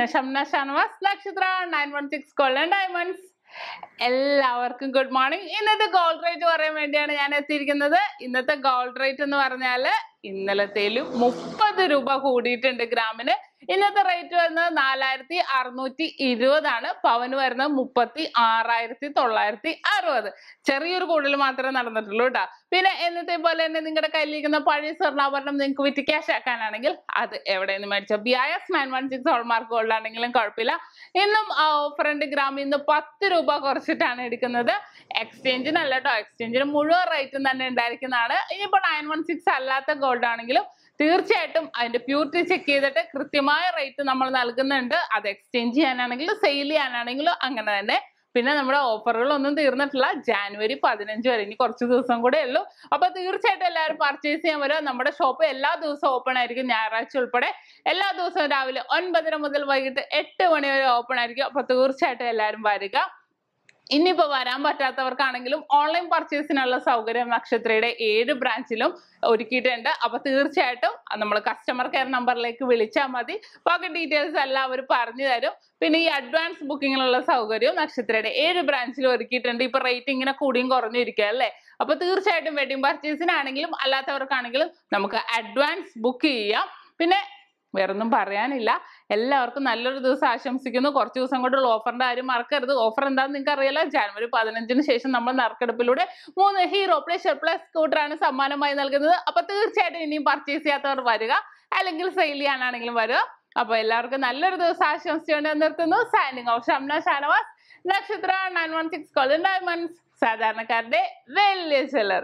SHAMNA Shanavas നക്ഷത്ര 916 Golden Diamonds. എല്ലാവർക്കും good morning. ഇന്നത്തെ ഗോൾഡ് റേറ്റ് പറയാൻ വേണ്ടിയാണ് ഞാൻ എത്തിയിരിക്കുന്നത്. ഇന്നത്തെ ഗോൾഡ് റേറ്റ് എന്ന് പറഞ്ഞാൽ ഇന്നലത്തേലും 30 രൂപ കൂടിയിട്ടുണ്ട് ഗ്രാമിന്. ഇന്നത്തെ റേറ്റ് വരുന്നത് 4620 ആണ്. പവന് വരുന്നത് 36,960. ചെറിയൊരു കൂടുതൽ മാത്രമേ നടന്നിട്ടുള്ളൂ കേട്ടോ. പിന്നെ എന്നത്തെ പോലെ തന്നെ നിങ്ങളുടെ കയ്യിലിരിക്കുന്ന പഴയ സ്വർണ്ണാഭരണം നിങ്ങൾക്ക് വിറ്റ് ക്യാഷ് ആക്കാനാണെങ്കിൽ അത് എവിടെ നിന്ന് മേടിച്ചോ. BIS 916 ഹോൾമാർക്ക് ഗോൾഡ് ആണെങ്കിലും കുഴപ്പമില്ല. ഇന്നും ആ ഓഫർ ഉണ്ട്. ഗ്രാമിൽ നിന്ന് 10 രൂപ കുറച്ചിട്ടാണ് എടുക്കുന്നത്. എക്സ്ചേഞ്ചിനല്ല കേട്ടോ, എക്സ്ചേഞ്ചിന് മുഴുവൻ റേറ്റും തന്നെ ഉണ്ടായിരിക്കുന്നതാണ്. ഇനിയിപ്പോൾ 916 അല്ലാത്ത ഗോൾഡ് ആണെങ്കിലും തീർച്ചയായിട്ടും അതിന്റെ പ്യൂരിറ്റി ചെക്ക് ചെയ്തിട്ട് കൃത്യമായ റേറ്റ് നമ്മൾ നൽകുന്നുണ്ട്. അത് എക്സ്ചേഞ്ച് ചെയ്യാനാണെങ്കിലും സെയിൽ ചെയ്യാനാണെങ്കിലും അങ്ങനെ തന്നെ. പിന്നെ നമ്മുടെ ഓഫറുകളൊന്നും തീർന്നിട്ടില്ല. ജാനുവരി 15 വരെ ഇനി കുറച്ച് ദിവസം കൂടെ ഉള്ളൂ. അപ്പൊ തീർച്ചയായിട്ടും എല്ലാവരും പർച്ചേസ് ചെയ്യാൻ വരിക. നമ്മുടെ ഷോപ്പ് എല്ലാ ദിവസവും ഓപ്പൺ ആയിരിക്കും, ഞായറാഴ്ച ഉൾപ്പെടെ എല്ലാ ദിവസവും രാവിലെ 9:30 മുതൽ വൈകിട്ട് 8 മണി വരെ ഓപ്പൺ ആയിരിക്കും. അപ്പൊ തീർച്ചയായിട്ടും എല്ലാവരും വരിക. ഇനിയിപ്പോ വരാൻ പറ്റാത്തവർക്കാണെങ്കിലും ഓൺലൈൻ പർച്ചേസിനുള്ള സൗകര്യം നക്ഷത്രയുടെ 7 ബ്രാഞ്ചിലും ഒരുക്കിയിട്ടുണ്ട്. അപ്പൊ തീർച്ചയായിട്ടും നമ്മൾ കസ്റ്റമർ കെയർ നമ്പറിലേക്ക് വിളിച്ചാൽ മതി. ബാക്കി ഡീറ്റെയിൽസ് എല്ലാം അവർ പറഞ്ഞു തരും. പിന്നെ ഈ അഡ്വാൻസ് ബുക്കിങ്ങിനുള്ള സൗകര്യവും നക്ഷത്രയുടെ 7 ബ്രാഞ്ചിലും ഒരുക്കിയിട്ടുണ്ട്. ഇപ്പൊ റേറ്റ് ഇങ്ങനെ കൂടിയും കുറഞ്ഞിരിക്കുക അല്ലേ. അപ്പൊ തീർച്ചയായിട്ടും വെഡിങ് പർച്ചേസിനാണെങ്കിലും അല്ലാത്തവർക്കാണെങ്കിലും നമുക്ക് അഡ്വാൻസ് ബുക്ക് ചെയ്യാം. പിന്നെ വേറൊന്നും പറയാനില്ല. എല്ലാവർക്കും നല്ലൊരു ദിവസം ആശംസിക്കുന്നു. കുറച്ച് ദിവസം കൊണ്ടുള്ള ഓഫറിന്റെ കാര്യം മറക്കരുത്. ഓഫർ എന്താണെന്ന് നിങ്ങൾക്ക് അറിയാലോ. ജാനുവരി 15 ശേഷം നമ്മൾ നറുക്കെടുപ്പിലൂടെ 3 ഹീറോ പ്ലസ് സ്കൂട്ടറാണ് സമ്മാനമായി നൽകുന്നത്. അപ്പൊ തീർച്ചയായിട്ടും ഇനിയും പർച്ചേസ് ചെയ്യാത്തവർ വരിക, അല്ലെങ്കിൽ സെയിൽ ചെയ്യാനാണെങ്കിലും വരിക. അപ്പൊ എല്ലാവർക്കും നല്ലൊരു ദിവസം ആശംസിച്ചുകൊണ്ട് നിർത്തുന്നു. സൈനിങ് ഓഫ് ഷംന ഷാനവാസ്, നക്ഷത്ര 916 Golden Diamonds, സാധാരണക്കാരുടെ വലിയ ജ്വല്ലറി.